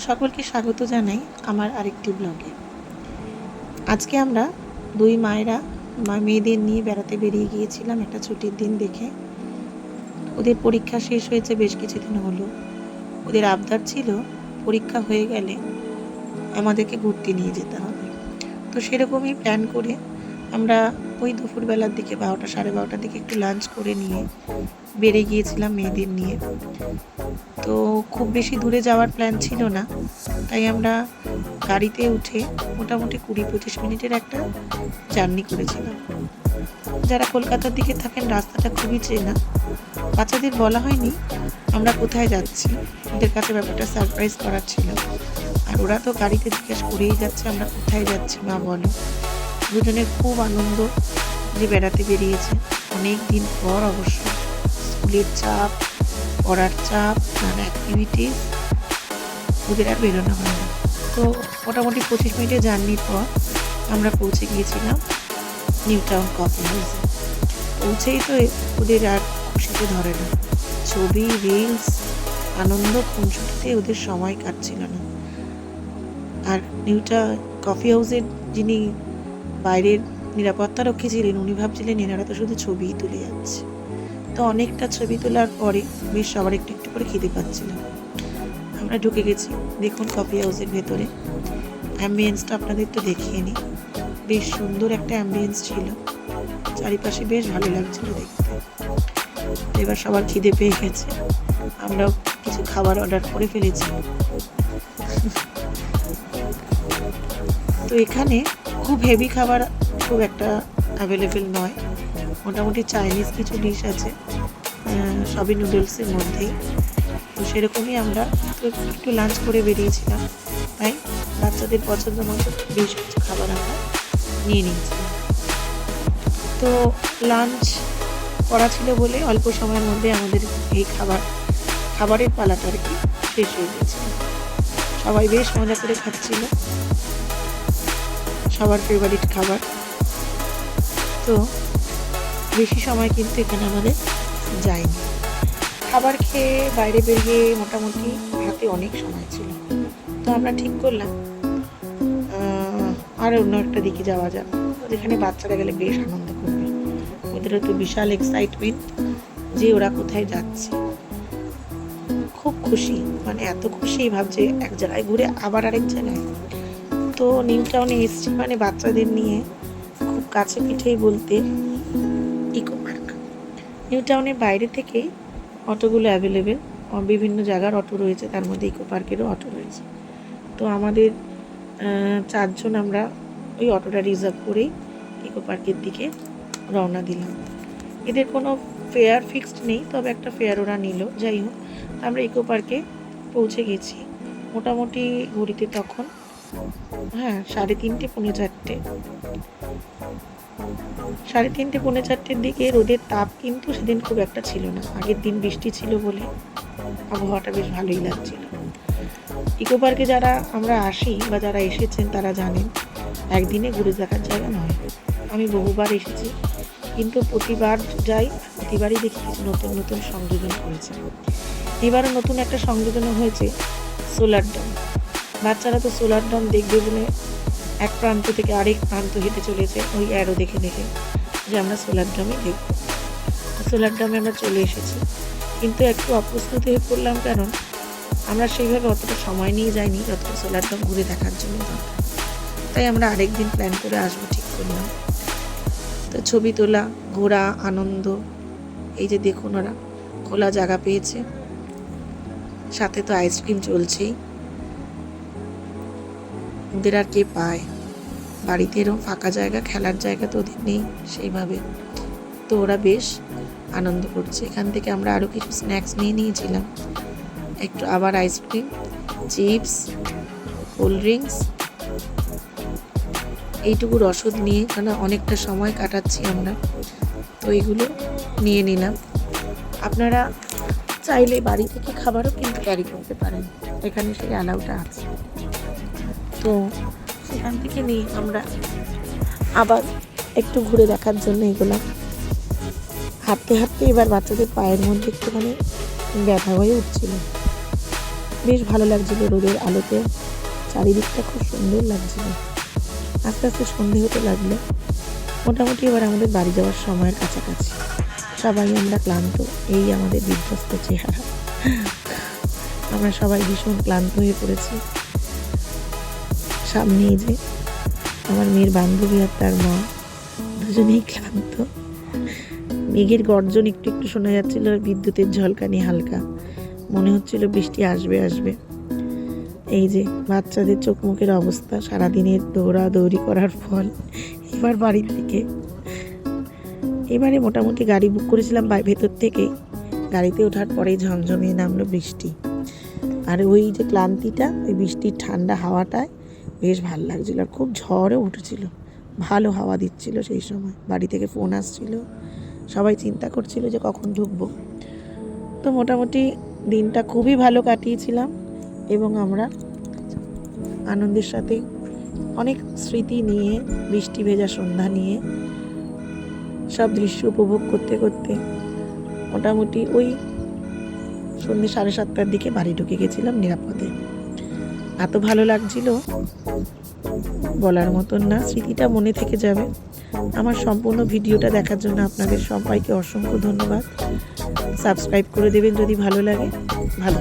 সকলকে স্বাগত জানাই আমার আরেকটি ব্লগে। আজকে আমরা দুই মায়েরা মেয়েদের নিয়ে বেড়াতে বেরিয়ে গিয়েছিলাম একটা ছুটির দিন দেখে। ওদের পরীক্ষা শেষ হয়েছে বেশ কিছুদিন হলো। ওদের আবদার ছিল পরীক্ষা হয়ে গেলে আমাদেরকে ঘুরতে নিয়ে যেতে হবে। তো সেরকমই প্ল্যান করে আমরা ওই দুপুরবেলার দিকে 12টা সাড়ে 12টার দিকে একটু লাঞ্চ করে নিয়ে বেরিয়ে গিয়েছিলাম মেয়েদের নিয়ে। তো খুব বেশি দূরে যাওয়ার প্ল্যান ছিল না, তাই আমরা গাড়িতে উঠে মোটামুটি 20-25 মিনিটের একটা জার্নি করেছিলাম। যারা কলকাতার দিকে থাকেন রাস্তাটা খুবই চেনা। বাচ্চাদের বলা হয়নি আমরা কোথায় যাচ্ছি, ওদের কাছে ব্যাপারটা সারপ্রাইজ করার ছিল। আর ওরা তো গাড়িতে জিজ্ঞেস করেই যাচ্ছে আমরা কোথায় যাচ্ছি মা বলো। দুজনের খুব আনন্দ যে বেড়াতে বেরিয়েছে অনেক দিন পর। অবশ্য স্কুলের চাপ, পড়ার চাপ, নানা অ্যাক্টিভিটিস, ওদের আর বেরোনো হয় না। তো মোটামুটি 25 মিনিটের জার্নির পর আমরা পৌঁছে গিয়েছিলাম নিউ টাউন কফি হাউসে। পৌঁছেই তো ওদের আর খুশিতে ধরে না, ছবি, রিলস, আনন্দ খুনসুটিতে ওদের সময় কাটছিল না। আর কফি হাউসের যিনি বাইরের নিরাপত্তারক্ষী ছিলেন উনি ভাবছিলেন এনারা তো শুধু ছবিই তুলে যাচ্ছে। তো অনেকটা ছবি তোলার পরে বেশ সবার একটু একটু করে খিদে পাচ্ছিল। আমরা ঢুকে গেছি। দেখুন কফি হাউসের ভেতরে অ্যাম্বিয়েন্সটা আপনাদের তো দেখিয়ে নিই। বেশ সুন্দর একটা অ্যাম্বিয়েন্স ছিল, চারিপাশে বেশ ভালো লাগছিল দেখতে। এবার সবার খিদে পেয়ে গেছে, আমরাও কিছু খাবার অর্ডার করে ফেলেছি। তো এখানে খুব হেভি খাবার খুব একটা অ্যাভেলেবেল নয়, মোটামুটি চাইনিজ কিছু ডিশ আছে, সবই নুডলসের মধ্যেই। তো সেরকমই আমরা তো একটু লাঞ্চ করে বেরিয়েছিলাম, তাই বাচ্চাদের পছন্দ মতো বেশ কিছু খাবার আমরা নিয়ে নিয়েছিলাম। তো লাঞ্চ করা ছিল বলে অল্প সময়ের মধ্যে আমাদের এই খাবারের পালাটা আর কি শেষ হয়ে গেছিল। সবাই বেশ মজা করে খাচ্ছিল, সবার ফেভারিট খাবার। তো বেশি সময় কিন্তু এখানে আমাদের যায়নি। খাবার খেয়ে বাইরে বেরিয়ে মোটামুটি হাতে অনেক সময় ছিল। তো আমরা ঠিক করলাম আর অন্য একটা দিকে যাওয়া যাক, যেখানে বাচ্চারা গেলে বেশ আনন্দ করবে। ওদেরও তো বিশাল এক্সাইটমেন্ট যে ওরা কোথায় যাচ্ছে, খুব খুশি, মানে এত খুশি ভাবছে এক জায়গায় ঘুরে আবার আরেক জায়গায়। তো নিউ টাউনে এসছি মানে বাচ্চাদের নিয়ে খুব কাছে পিঠেই বলতে ইকো পার্ক। নিউ টাউনের বাইরে থেকেই অটোগুলো অ্যাভেলেবেল, বিভিন্ন জায়গার অটো রয়েছে, তার মধ্যে ইকো পার্কেরও অটো রয়েছে। তো আমাদের 4 জন আমরা ওই অটোটা রিজার্ভ করেই ইকো পার্কের দিকে রওনা দিলাম। এদের কোনো ফেয়ার ফিক্সড নেই, তবে একটা ফেয়ার ওরা নিল। যাই হোক, আমরা ইকো পার্কে পৌঁছে গেছি মোটামুটি ঘড়িতে তখন 3:30 পৌনে 4টে। 3:30 পৌনে 4টের দিকে রোদের তাপ কিন্তু সেদিন খুব একটা ছিল না, আগের দিন বৃষ্টি ছিল বলে আবহাওয়াটা বেশ ভালোই লাগছিল। ইকো পার্কে যারা আমরা আসি বা যারা এসেছেন তারা জানেন একদিনে ঘুরে দেখার জায়গা নয়। আমি বহুবার এসেছি, কিন্তু প্রতিবার যাই, প্রতিবারই দেখি কিছু নতুন নতুন সংযোজন করেছে। এবারও নতুন একটা সংযোজন হয়েছে, সোলার ড্যাম। বাচ্চারা তো সোলার ড্যাম দেখবে বলে এক প্রান্ত থেকে আরেক প্রান্ত হেঁটে চলেছে ওই অ্যারো দেখে দেখে যে আমরা সোলার ড্যামে দেখব। সোলার ড্যামে আমরা চলে এসেছি, কিন্তু একটু অপ্রস্তুত হয়ে পড়লাম, কারণ আমরা সেইভাবে অতটা সময় নিয়ে যাইনি যতটা সোলার ড্যাম ঘুরে দেখার জন্য দরকার। তাই আমরা আরেক দিন প্ল্যান করে আসবো ঠিক করলাম। তো ছবি তোলা, ঘোরা, আনন্দ, এই যে দেখুন ওরা খোলা জায়গা পেয়েছে, সাথে তো আইসক্রিম চলছেই। ওদের আর কে পায়, বাড়িতে এরকম ফাঁকা জায়গা, খেলার জায়গা তো ওদের নেই সেইভাবে। তো ওরা বেশ আনন্দ করছে। এখান থেকে আমরা আরও কিছু স্ন্যাক্স নিয়ে নিয়েছিলাম, একটু আবার আইসক্রিম, চিপস, কোল্ড ড্রিঙ্কস, এইটুকু রসদ নিয়ে, কারণ অনেকটা সময় কাটাচ্ছি আমরা, তো এইগুলো নিয়ে নিলাম। আপনারা চাইলে বাড়ি থেকে খাবারও কিন্তু ক্যারি করতে পারেন, এখানে সেই অ্যালাউটা আছে। তো সেখান থেকে নিয়ে আমরা আবার একটু ঘুরে দেখার জন্য এগুলো হাঁটতে হাঁটতে এবার বাচ্চাদের পায়ের মধ্যে একটুখানি ব্যথা হয়ে উঠছিল। বেশ ভালো লাগছিল রোদের আলোতে, চারিদিকটা খুব সুন্দর লাগছিল। আস্তে আস্তে সন্ধে হতে লাগলো। মোটামুটি এবার আমাদের বাড়ি যাওয়ার সময়ের কাছাকাছি। সবাই আমরা ক্লান্ত, এই আমাদের বিধ্বস্ত চেহারা। আমরা সবাই ভীষণ ক্লান্ত হয়ে পড়েছি। সামনে এই যে আমার মেয়ের বান্ধবী আর তার মা, দুজনেই ক্লান্ত। মেঘের গর্জন একটু একটু শোনা যাচ্ছিল, আর বিদ্যুতের ঝলকানি হালকা, মনে হচ্ছিল বৃষ্টি আসবে আসবে। এই যে বাচ্চাদের চোখ মুখের অবস্থা, সারাদিনের দৌড়াদৌড়ি করার ফল এবার বাড়ির দিকে। এবারে মোটামুটি গাড়ি বুক করেছিলাম ভেতর থেকেই। গাড়িতে ওঠার পরেই ঝমঝমিয়ে নামলো বৃষ্টি, আর ওই যে ক্লান্তিটা, ওই বৃষ্টির ঠান্ডা হাওয়াটায় বেশ ভালো লাগছিল। আর খুব ঝড়ও উঠেছিল, ভালো হাওয়া দিচ্ছিল সেই সময়। বাড়ি থেকে ফোন আসছিল, সবাই চিন্তা করছিল যে কখন ঢুকবো। তো মোটামুটি দিনটা খুবই ভালো কাটিয়েছিলাম, এবং আমরা আনন্দের সাথে অনেক স্মৃতি নিয়ে, বৃষ্টি ভেজা সন্ধ্যা নিয়ে, সব দৃশ্য উপভোগ করতে করতে মোটামুটি ওই সন্ধ্যে 7:30টার দিকে বাড়ি ঢুকে গেছিলাম নিরাপদে। এত ভালো লাগছিল, বলার মতন না। স্মৃতিটা মনে থেকে যাবে। আমার সম্পূর্ণ ভিডিওটা দেখার জন্য আপনাদের সবাইকে অসংখ্য ধন্যবাদ। সাবস্ক্রাইব করে দেবেন যদি ভালো লাগে। ভালো